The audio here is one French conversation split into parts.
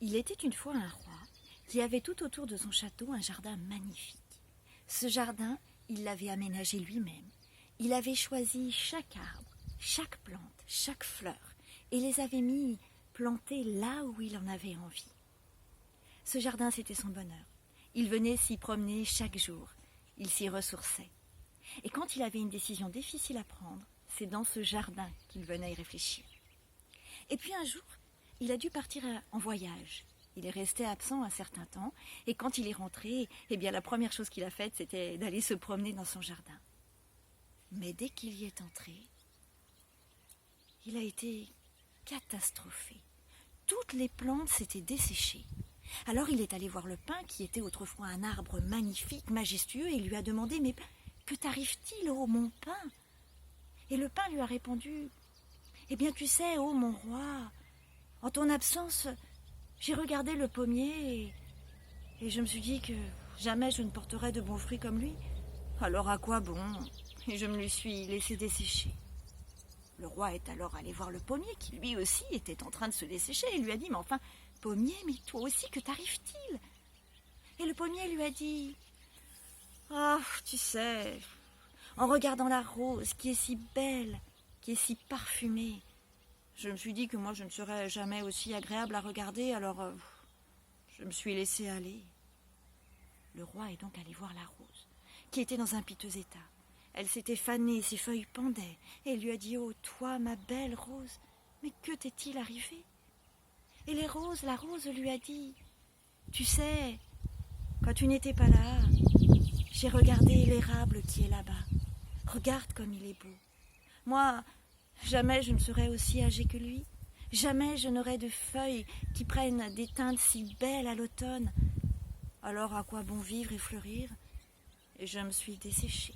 Il était une fois un roi qui avait tout autour de son château un jardin magnifique. Ce jardin, il l'avait aménagé lui-même. Il avait choisi chaque arbre, chaque plante, chaque fleur et les avait mis plantés là où il en avait envie. Ce jardin, c'était son bonheur. Il venait s'y promener chaque jour. Il s'y ressourçait. Et quand il avait une décision difficile à prendre, c'est dans ce jardin qu'il venait y réfléchir. Et puis un jour, il a dû partir en voyage. Il est resté absent un certain temps, et quand il est rentré, eh bien la première chose qu'il a faite, c'était d'aller se promener dans son jardin. Mais dès qu'il y est entré, il a été catastrophé. Toutes les plantes s'étaient desséchées. Alors il est allé voir le pin, qui était autrefois un arbre magnifique, majestueux, et il lui a demandé « Mais que t'arrive-t-il, ô mon pin ?» Et le pin lui a répondu « Eh bien, tu sais, ô mon roi, en ton absence, j'ai regardé le pommier et je me suis dit que jamais je ne porterais de bons fruits comme lui. Alors à quoi bon ?» Et je me le suis laissé dessécher. Le roi est alors allé voir le pommier, qui lui aussi était en train de se dessécher, et lui a dit « Mais enfin, pommier, mais toi aussi, que t'arrive-t-il ?» Et le pommier lui a dit « Ah, tu sais, en regardant la rose, qui est si belle, qui est si parfumée, je me suis dit que moi je ne serais jamais aussi agréable à regarder, alors je me suis laissé aller. » Le roi est donc allé voir la rose, qui était dans un piteux état. Elle s'était fanée, ses feuilles pendaient, et il lui a dit « Oh, toi, ma belle rose, mais que t'est-il arrivé ?» Et la rose lui a dit « Tu sais, quand tu n'étais pas là, j'ai regardé l'érable qui est là-bas. Regarde comme il est beau. Moi, jamais je ne serai aussi âgée que lui. Jamais je n'aurai de feuilles qui prennent des teintes si belles à l'automne. Alors à quoi bon vivre et fleurir ? Et je me suis desséchée. »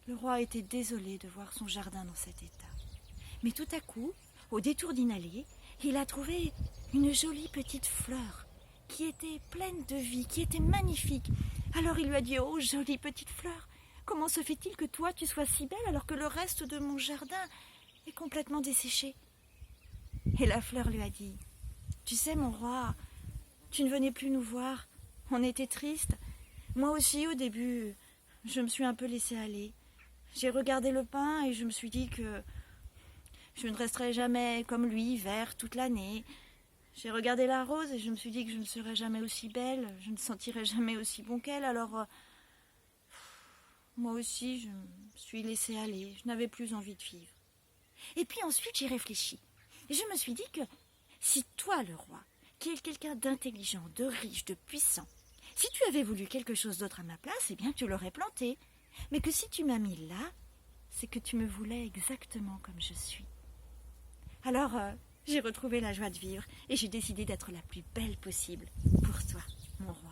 Le roi était désolé de voir son jardin dans cet état. Mais tout à coup, au détour d'une allée, il a trouvé une jolie petite fleur qui était pleine de vie, qui était magnifique. Alors il lui a dit « Oh, jolie petite fleur, comment se fait-il que toi tu sois si belle alors que le reste de mon jardin est complètement desséché ?» Et la fleur lui a dit « Tu sais, mon roi, tu ne venais plus nous voir, on était tristes. Moi aussi, au début, je me suis un peu laissée aller. J'ai regardé le pin et je me suis dit que je ne resterai jamais comme lui, vert toute l'année. J'ai regardé la rose et je me suis dit que je ne serais jamais aussi belle, je ne sentirais jamais aussi bon qu'elle, alors moi aussi je me suis laissée aller, je n'avais plus envie de vivre. Et puis ensuite j'ai réfléchi, et je me suis dit que si toi le roi, qui est quelqu'un d'intelligent, de riche, de puissant, si tu avais voulu quelque chose d'autre à ma place, eh bien tu l'aurais planté, mais que si tu m'as mis là, c'est que tu me voulais exactement comme je suis. Alors, j'ai retrouvé la joie de vivre et j'ai décidé d'être la plus belle possible pour toi, mon roi.